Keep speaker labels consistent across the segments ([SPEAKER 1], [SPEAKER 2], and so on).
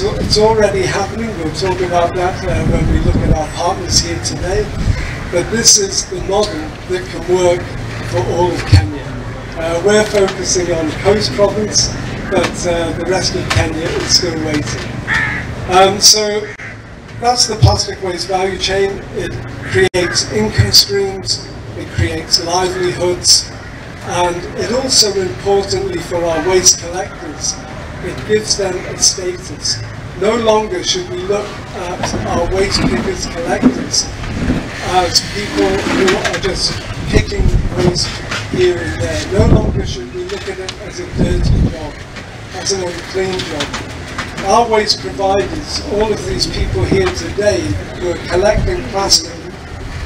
[SPEAKER 1] it's already happening. We'll talk about that when we look at our partners here today. But this is the model that can work for all of Kenya. We're focusing on Coast Province, but the rest of Kenya is still waiting. So that's the plastic waste value chain. It creates income streams, it creates livelihoods, and it also, importantly for our waste collectors, it gives them a status. No longer should we look at our waste pickers collectors as people who are just picking waste here and there. No longer should we look at it as a dirty job, as an unclean job. Our waste providers, all of these people here today who are collecting plastic,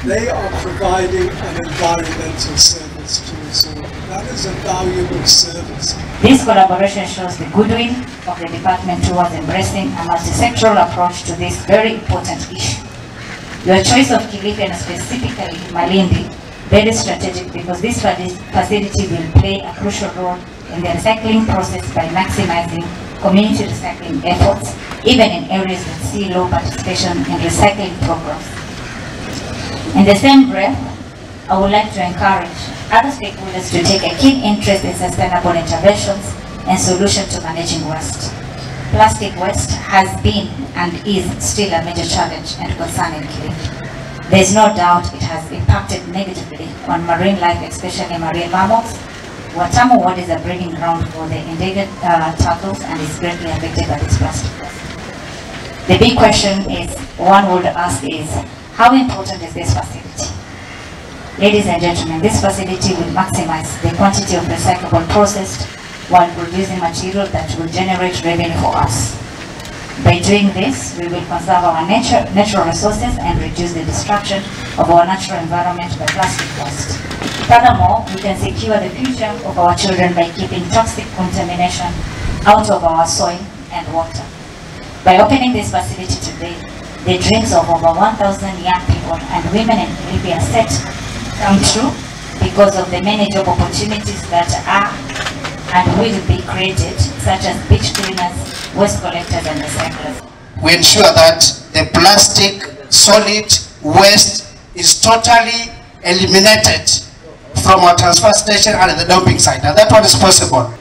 [SPEAKER 1] they are providing an environmental service to us all. That is a valuable service.
[SPEAKER 2] This collaboration shows the goodwill of the department towards embracing a multi-sectoral approach to this very important issue. Your choice of Kilifi and specifically Malindi, very strategic because this facility will play a crucial role in the recycling process by maximizing community recycling efforts, even in areas that see low participation in recycling programs. In the same breath, I would like to encourage other stakeholders to take a keen interest in sustainable interventions and solutions to managing waste. Plastic waste has been and is still a major challenge and concern in Kilifi. There is no doubt it has impacted negatively on marine life, especially marine mammals. Watamu Ward is a breeding ground for the endangered turtles and is greatly affected by this plastic waste. The big question is, one would ask is, how important is this facility? Ladies and gentlemen, this facility will maximize the quantity of recyclable processed while producing material that will generate revenue for us. By doing this, we will conserve our natural resources and reduce the destruction of our natural environment by plastic waste. Furthermore, we can secure the future of our children by keeping toxic contamination out of our soil and water. By opening this facility today, the dreams of over 1,000 young people and women in Kilifi are set to come true because of the many job opportunities that are and will be created, such as beach cleaners, waste collectors and recyclers.
[SPEAKER 3] We ensure that the plastic solid waste is totally eliminated from our transfer station and the dumping site, and that one is possible.